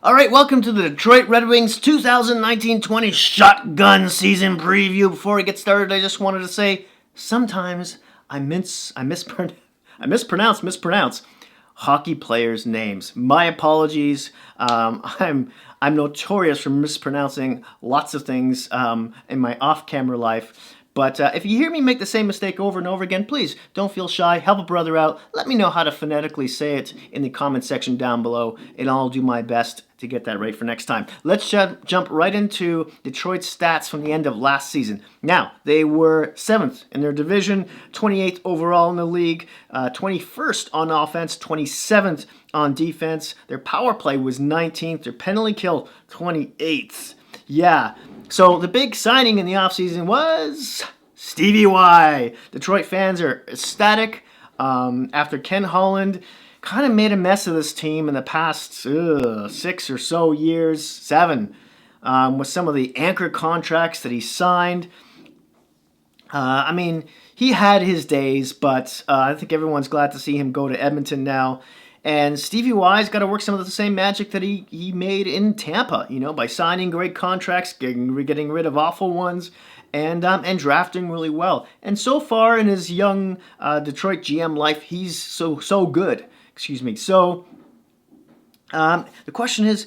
All right, welcome to the Detroit Red Wings 2019-20 shotgun season preview. Before we get started, I just wanted to say sometimes I mispronounce hockey players' names. My apologies. I'm notorious for mispronouncing lots of things in my off-camera life. But if you hear me make the same mistake over and over again, please don't feel shy. Help a brother out. Let me know how to phonetically say it in the comment section down below, and I'll do my best to get that right for next time. Let's jump right into Detroit's stats from the end of last season. Now, they were 7th in their division, 28th overall in the league, 21st on offense, 27th on defense. Their power play was 19th. Their penalty kill, 28th. Yeah, so the big signing in the offseason was Stevie Y. Detroit fans are ecstatic after Ken Holland kind of made a mess of this team in the past 6 or so years, 7, with some of the anchor contracts that he signed. He had his days, but I think everyone's glad to see him go to Edmonton now. And Stevie Y's got to work some of the same magic that he made in Tampa, by signing great contracts, getting rid of awful ones, and drafting really well. And so far in his young Detroit GM life, he's so good. So the question is,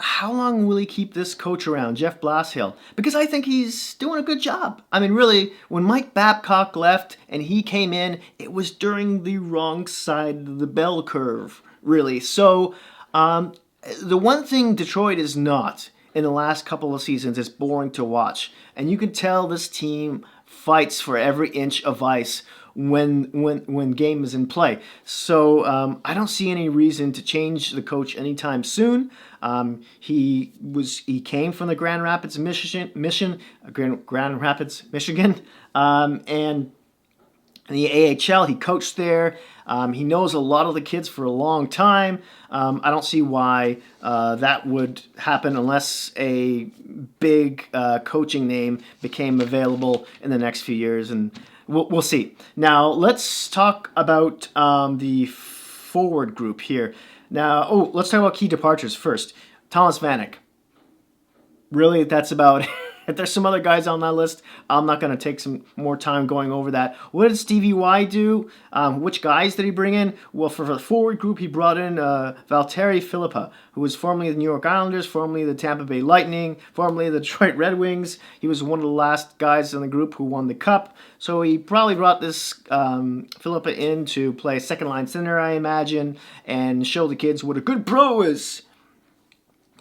how long will he keep this coach around, Jeff Blashill? Because I think he's doing a good job. Really, when Mike Babcock left and he came in, it was during the wrong side of the bell curve, really. So the one thing Detroit is not in the last couple of seasons is boring to watch. And you can tell this team fights for every inch of ice when game is in play. So I don't see any reason to change the coach anytime soon. He came from the Grand Rapids, Michigan, and in the AHL, he coached there. He knows a lot of the kids for a long time. I don't see why that would happen unless a big coaching name became available in the next few years, and we'll see. Now, let's talk about the forward group here. Now, let's talk about key departures first. Thomas Vanek. Really, that's about it. If there's some other guys on that list, I'm not going to take some more time going over that. What did Stevie Y do? Which guys did he bring in? Well, for the forward group, he brought in Valtteri Filippa, who was formerly the New York Islanders, formerly the Tampa Bay Lightning, formerly the Detroit Red Wings. He was one of the last guys in the group who won the Cup. So he probably brought this Filippa in to play second-line center, I imagine, and show the kids what a good pro is.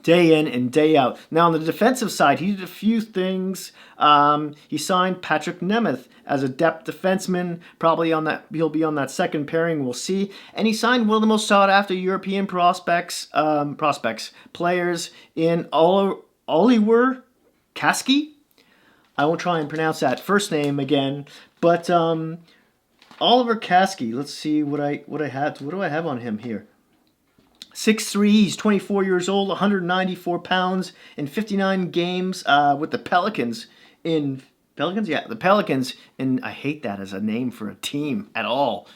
Day in and day out. Now, on the defensive side, he did a few things. He signed Patrick Nemeth as a depth defenseman. Probably he'll be on that second pairing. We'll see. And he signed one of the most sought-after European players in Oliver Kaski. I won't try and pronounce that first name again, but Oliver Kaski. Let's see what I had. What do I have on him here? 6'3", he's 24 years old, 194 pounds, in 59 games with the Pelicans. The Pelicans, and I hate that as a name for a team at all.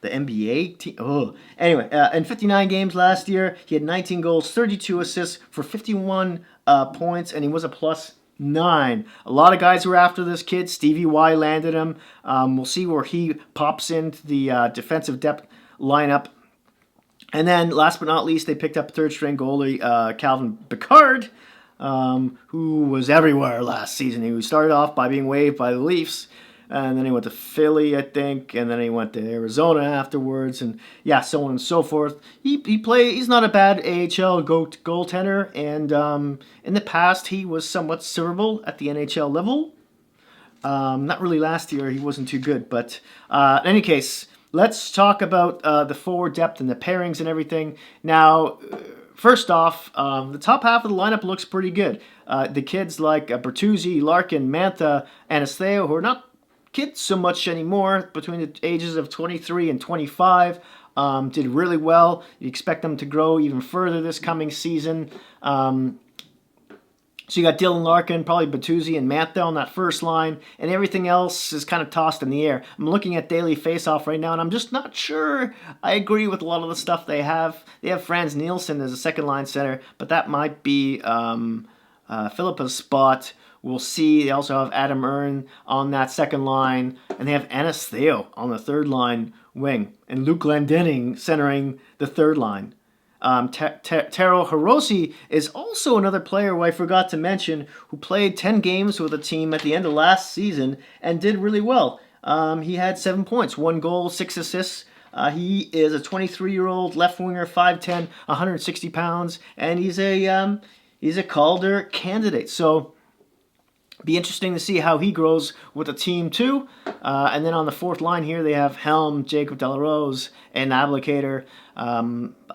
The NBA team. Oh. Anyway, in 59 games last year, he had 19 goals, 32 assists for 51 points, and he was a +9. A lot of guys were after this kid. Stevie Y landed him. We'll see where he pops into the defensive depth lineup. And then, last but not least, they picked up third-string goalie Calvin Pickard, who was everywhere last season. He started off by being waived by the Leafs, and then he went to Philly, I think, and then he went to Arizona afterwards, and so on and so forth. He's not a bad AHL goaltender, and in the past, he was somewhat servable at the NHL level. Not really last year, he wasn't too good, but in any case, let's talk about the forward depth and the pairings and everything. Now, first off, the top half of the lineup looks pretty good. The kids like Bertuzzi, Larkin, Mantha, Anastasio, who are not kids so much anymore, between the ages of 23 and 25, did really well. You expect them to grow even further this coming season. So you got Dylan Larkin, probably Bertuzzi and Mantha on that first line, and everything else is kind of tossed in the air. I'm looking at daily faceoff right now, and I'm just not sure I agree with a lot of the stuff they have. They have Franz Nielsen as a second line center, but that might be Philippa's spot. We'll see. They also have Adam Ern on that second line, and they have Anas Theo on the third line wing, and Luke Glendening centering the third line. Taro Hirose is also another player who I forgot to mention who played 10 games with the team at the end of last season and did really well. He had 7 points, 1 goal, 6 assists. He is a 23-year-old left winger, 5'10", 160 pounds, and he's a Calder candidate. So be interesting to see how he grows with the team too. And then on the fourth line here, they have Helm, Jacob Delarose, and Abdicator.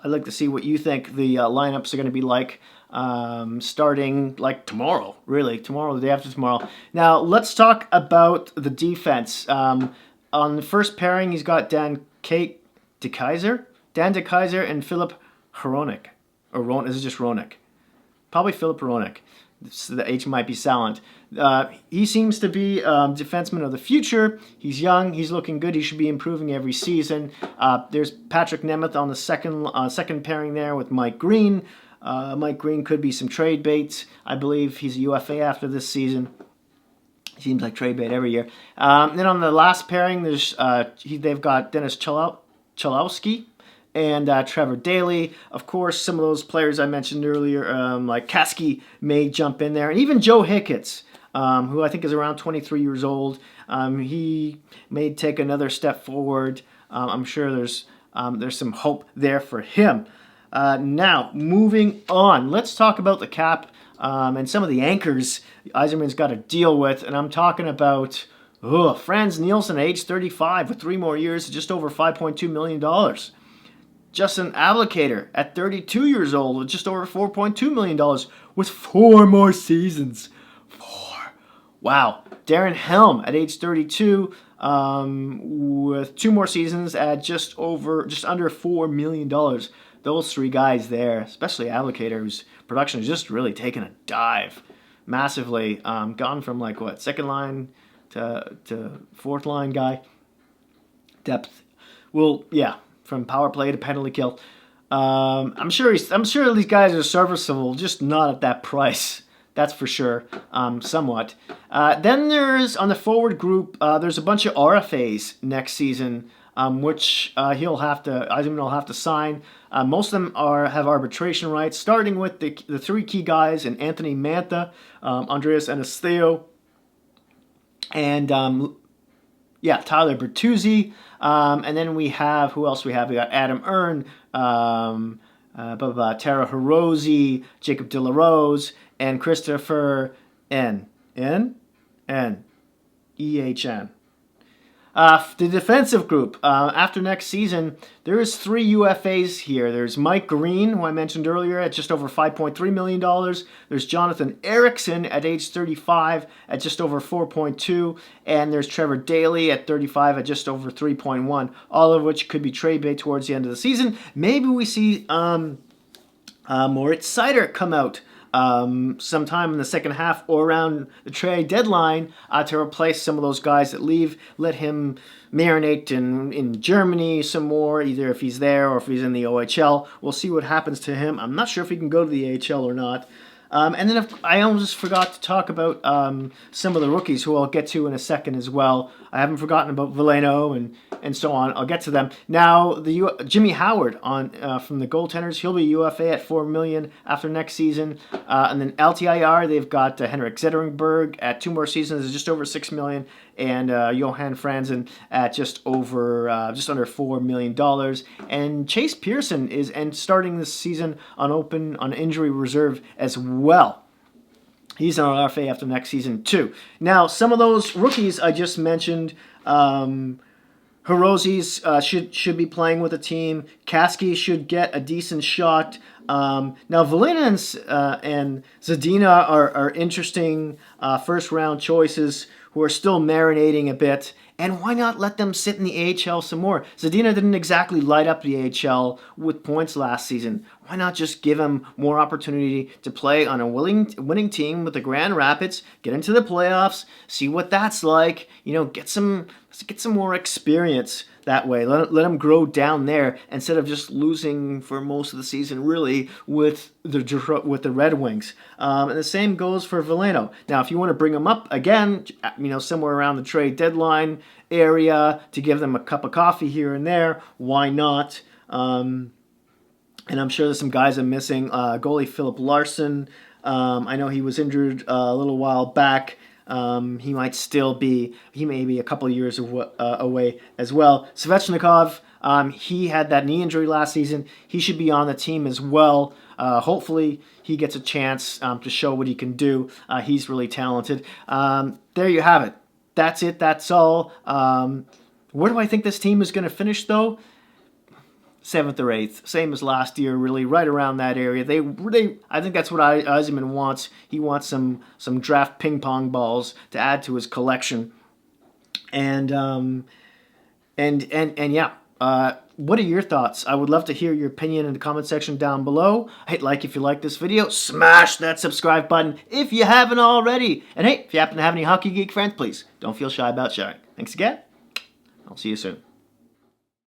I'd like to see what you think the lineups are going to be like starting like tomorrow, really. Tomorrow, the day after tomorrow. Now, let's talk about the defense. On the first pairing, he's got Dan DeKaiser and Philip Hronek. Or is it just Hronek? Probably Philip Hronek. The H might be silent. He seems to be defenseman of the future. He's young. He's looking good. He should be improving every season. There's Patrick Nemeth on the second pairing there with Mike Green. Mike Green could be some trade bait. I believe he's a UFA after this season. Seems like trade bait every year. Then on the last pairing, they've got Dennis Chalowski and Trevor Daley. Of course, some of those players I mentioned earlier, like Kasky, may jump in there. And even Joe Hicketts, who I think is around 23 years old. He may take another step forward. I'm sure there's some hope there for him. Now, moving on. Let's talk about the cap and some of the anchors Yzerman's got to deal with. And I'm talking about Franz Nielsen at age 35 with 3 more years, just over $5.2 million. Justin Abdicator at 32 years old with just over $4.2 million with 4 more seasons. 4. Wow. Darren Helm at age 32 with 2 more seasons at just under $4 million. Those 3 guys there, especially Abdicator, whose production has just really taken a dive massively. Gone from second line to fourth line guy. Depth. Well, yeah. From power play to penalty kill. I'm sure these guys are serviceable, just not at that price. That's for sure. Somewhat. Then there's on the forward group. There's a bunch of RFAs next season, which Yzerman will have to sign. Most of them have arbitration rights, starting with the 3 key guys and Anthony Mantha, Andreas Anastasio, and Tyler Bertuzzi. And then we have, who else we have? We got Adam Ern, Tara Hirose, Jacob Delarose, and Christopher Ehn. The defensive group, after next season, there is 3 UFAs here. There's Mike Green, who I mentioned earlier, at just over $5.3 million. There's Jonathan Eriksson at age 35 at just over 4.2. And there's Trevor Daley at 35 at just over 3.1, all of which could be trade bait towards the end of the season. Maybe we see Moritz Seider come out sometime in the second half or around the trade deadline to replace some of those guys that leave. Let him marinate in Germany some more, either if he's there or if he's in the OHL. We'll see what happens to him. I'm not sure if he can go to the AHL or not. And then I almost forgot to talk about some of the rookies who I'll get to in a second as well. I haven't forgotten about Veleno and so on. I'll get to them. Now, Jimmy Howard from the goaltenders, he'll be UFA at $4 million after next season. And then LTIR, they've got Henrik Zetterberg at 2 more seasons, just over $6 million, and Johan Franzen at just under $4 million. And Chase Pearson is starting this season on injury reserve as well. He's on RFA after next season too. Now, some of those rookies I just mentioned, Hirose should be playing with the team. Kasky should get a decent shot. Now, Velena and Zadina are interesting first-round choices who are still marinating a bit. And why not let them sit in the AHL some more? Zadina didn't exactly light up the AHL with points last season. Why not just give him more opportunity to play on a winning team with the Grand Rapids, get into the playoffs, see what that's like, get some more experience that way. Let him grow down there instead of just losing for most of the season, really, with the Red Wings. And the same goes for Veleno. Now, if you want to bring him up again, somewhere around the trade deadline area to give them a cup of coffee here and there, why not? And I'm sure there's some guys I'm missing. Goalie Philip Larson. I know he was injured a little while back. He may be a couple of years away as well. Svechnikov, he had that knee injury last season. He should be on the team as well. Hopefully he gets a chance to show what he can do. He's really talented. There you have it. That's it. That's all. Where do I think this team is going to finish, though? 7th or 8th, same as last year, really, right around that area. I think that's what Yzerman wants. He wants some draft ping pong balls to add to his collection. And yeah. What are your thoughts? I would love to hear your opinion in the comment section down below. Hit like if you like this video. Smash that subscribe button if you haven't already. And hey, if you happen to have any Hockey Geek friends, please don't feel shy about sharing. Thanks again. I'll see you soon.